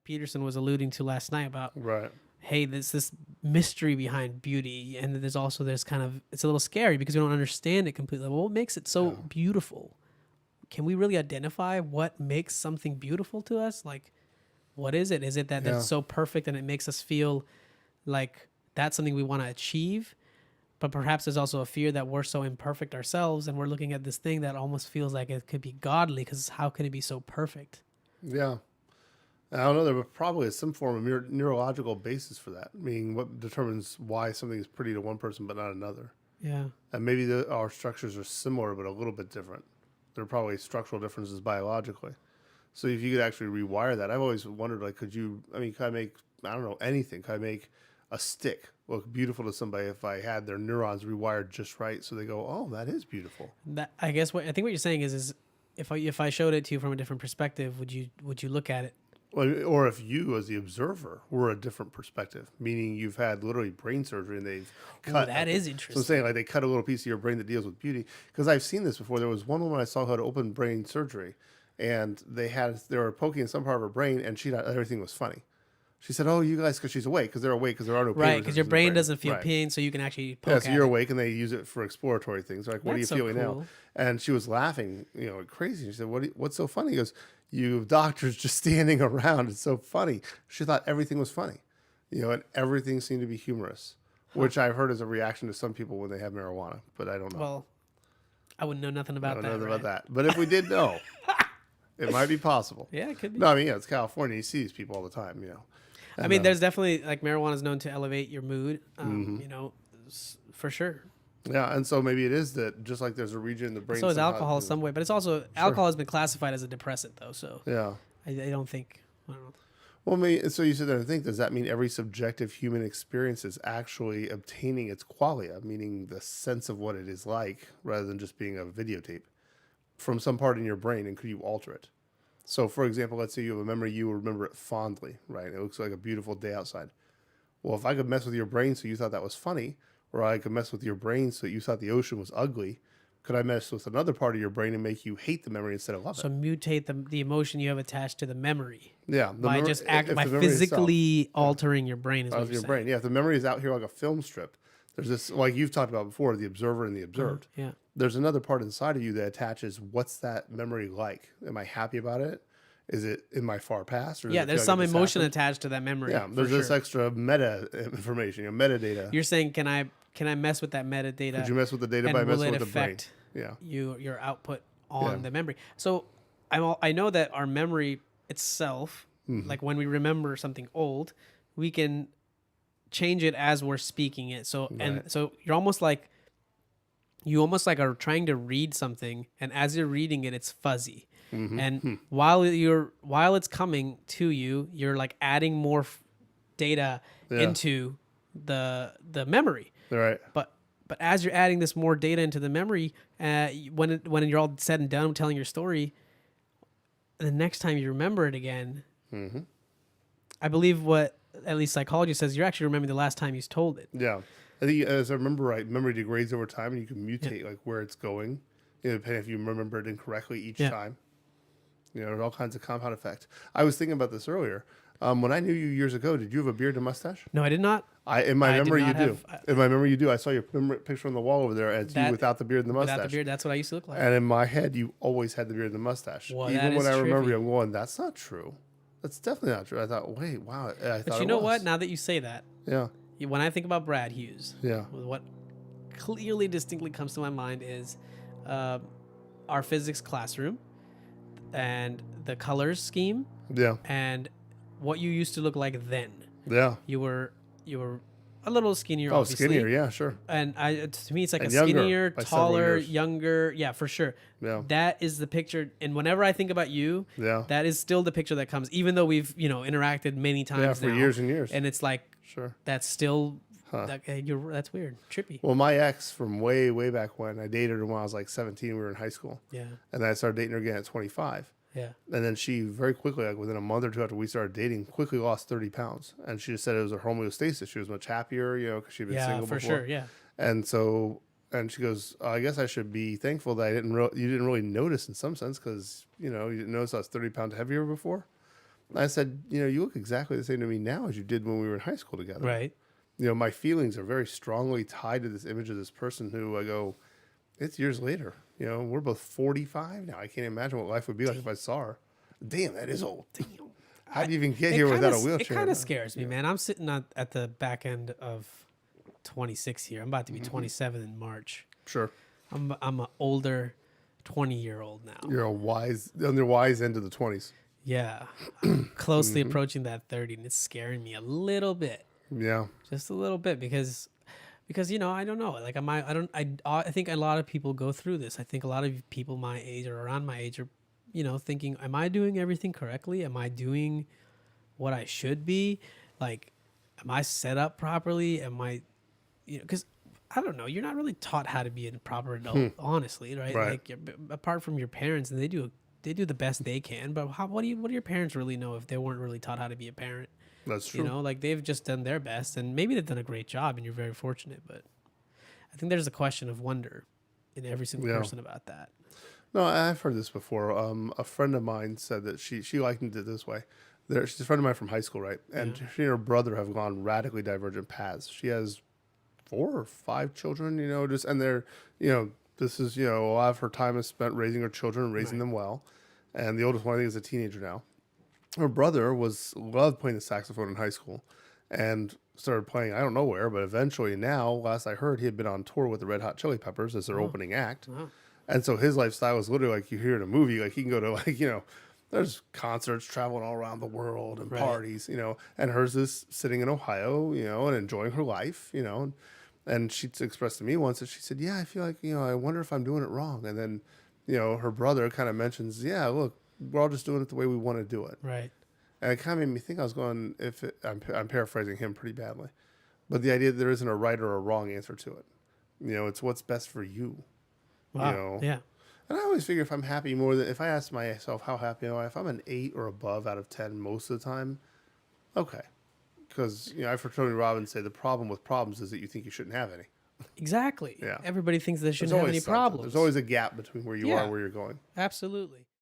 Peterson was alluding to last night about, Right. hey, there's this mystery behind beauty, and then there's also this kind of, it's a little scary because we don't understand it completely. Well, what makes it so beautiful? Can we really identify what makes something beautiful to us? Like, what is it? Is it that that's so perfect and it makes us feel like that's something we want to achieve? But perhaps there's also a fear that we're so imperfect ourselves and we're looking at this thing that almost feels like it could be godly, because how can it be so perfect? Yeah. I don't know. There probably is some form of neurological basis for that, meaning what determines why something is pretty to one person but not another. Yeah. And maybe our structures are similar but a little bit different. There are probably structural differences biologically. So if you could actually rewire that, I've always wondered, like, could I make, I don't know, anything? Could I make a stick look beautiful to somebody if I had their neurons rewired just right so they go, oh, that is beautiful? That, I guess what you're saying is if I showed it to you from a different perspective, would you look at it? Or if you, as the observer, were a different perspective, meaning you've had literally brain surgery and they've cut. That is interesting. So I'm saying, like, they cut a little piece of your brain that deals with beauty. Because I've seen this before. There was one woman I saw who had open brain surgery, and they were poking in some part of her brain, and she thought everything was funny. She said, "Oh, you guys, because she's awake, because they're awake, because there are no pain right, because your brain doesn't feel right. pain, so you can actually poke so at you're it. awake, and they use it for exploratory things. Like, what are you feeling cool. now?" And she was laughing, like crazy. She said, "What's so funny?" He goes, "You doctors just standing around. It's so funny." She thought everything was funny, and everything seemed to be humorous, which I've heard is a reaction to some people when they have marijuana, but I don't know. Well, I wouldn't know nothing about that. About that. But if we did know, it might be possible. Yeah, it could be. No, I mean, it's California. You see these people all the time, And, I mean, there's definitely, like, marijuana is known to elevate your mood, for sure. Yeah, and so maybe it is that just like there's a region in the brain. So is alcohol some way, but it's also, alcohol has been classified as a depressant, though, so yeah. I don't think, I don't know. Well, maybe, so you sit there and think, does that mean every subjective human experience is actually obtaining its qualia, meaning the sense of what it is like, rather than just being a videotape from some part in your brain, and could you alter it? So, for example, let's say you have a memory, you remember it fondly, right? It looks like a beautiful day outside. Well, if I could mess with your brain so you thought that was funny, or I could mess with your brain so you thought the ocean was ugly, could I mess with another part of your brain and make you hate the memory instead of love it? So mutate the emotion you have attached to the memory. Yeah. By physically altering your brain is what you're saying. Brain. Yeah, if the memory is out here like a film strip, there's this, like you've talked about before, the observer and the observed. Yeah. There's another part inside of you that attaches, what's that memory like? Am I happy about it? Is it in my far past? Or there's some emotion attached to that memory. Yeah, there's this extra meta information, metadata. You're saying, can I mess with that metadata? Could you mess with the data by messing with the brain? Yeah. Your output on the memory. So I know that our memory itself, like when we remember something old, we can change it as we're speaking it. So so you almost like are trying to read something, and as you're reading it, it's fuzzy. And while it's coming to you, you're like adding more data into the memory. Right. But as you're adding this more data into the memory, when you're all said and done telling your story, the next time you remember it again, I believe what at least psychology says, you're actually remembering the last time you told it. Yeah. I think, as I remember right, memory degrades over time, and you can mutate like where it's going, depending if you remember it incorrectly each time. There's all kinds of compound effect. I was thinking about this earlier. When I knew you years ago, did you have a beard and mustache? No, I did not. In my memory, you do. In my memory, you do. I saw your picture on the wall over there as you without the beard and the mustache. Without the beard, that's what I used to look like. And in my head, you always had the beard and the mustache. Well, even when I remember you, I'm going, that's not true. That's definitely not true. I thought, wait, wow. But you know what? Now that you say that, yeah. When I think about Brad Hughes, yeah, what clearly, distinctly comes to my mind is our physics classroom and the colors scheme. Yeah. And what you used to look like then. Yeah. You were a little skinnier, obviously. Skinnier, yeah, sure. And to me, it's like younger, skinnier, taller, younger. Yeah, for sure. Yeah. That is the picture. And whenever I think about you, that is still the picture that comes, even though we've, interacted many times for years and years. And it's like, sure, that's still, that's weird, trippy. Well, my ex from way, way back when, I dated her when I was like 17, we were in high school. Yeah. And then I started dating her again at 25. Yeah. And then she very quickly, like within a month or two after we started dating, quickly lost 30 pounds. And she just said it was her homeostasis. She was much happier, because she'd been single before. Yeah, for sure, yeah. And so, and she goes, I guess I should be thankful that you didn't really notice in some sense because, you didn't notice I was 30 pounds heavier before. I said, you look exactly the same to me now as you did when we were in high school together. Right. My feelings are very strongly tied to this image of this person who I go, it's years later. We're both 45 now. I can't imagine what life would be like if I saw her. Damn, that is old. Damn. How do you even get here without a wheelchair? It kind of scares me, man. I'm sitting at the back end of 26 here. I'm about to be 27 in March. Sure. I'm an older 20-year-old now. You're on the wise end of the 20s. Yeah. I'm closely approaching that 30, and it's scaring me a little bit. Yeah. Just a little bit because I don't know. Like I think a lot of people go through this. I think a lot of people my age or around my age are, thinking, am I doing everything correctly? Am I doing what I should be? Like, am I set up properly? Am I, because I don't know. You're not really taught how to be a proper adult, honestly, right? Like, apart from your parents, and they do the best they can. But what do your parents really know if they weren't really taught how to be a parent? That's true. Like they've just done their best, and maybe they've done a great job, and you're very fortunate. But I think there's a question of wonder in every single person about that. No, I've heard this before. A friend of mine said that she likened it this way. She's a friend of mine from high school, right? And she and her brother have gone radically divergent paths. She has 4 or 5 children, and they're, this is, a lot of her time is spent raising her children and raising them well. And the oldest one, I think, is a teenager now. Her brother loved playing the saxophone in high school and started playing, I don't know where, but eventually now, last I heard, he had been on tour with the Red Hot Chili Peppers as their opening act. Wow. And so his lifestyle is literally like you hear in a movie. Like he can go to there's concerts traveling all around the world and parties, and hers is sitting in Ohio, and enjoying her life, and she expressed to me once that she said, yeah, I feel like, I wonder if I'm doing it wrong. And then, her brother kind of mentions, yeah, look, we're all just doing it the way we want to do it. Right. And it kind of made me think I was going, I'm paraphrasing him pretty badly, but the idea that there isn't a right or a wrong answer to it. It's what's best for you. Wow. Yeah. And I always figure if I'm happy if I ask myself how happy am I, if I'm an 8 or above out of 10 most of the time, okay. Because, I've heard Tony Robbins say the problem with problems is that you think you shouldn't have any. Exactly. Yeah. Everybody thinks they shouldn't have any problems. There's always a gap between where you are and where you're going. Absolutely.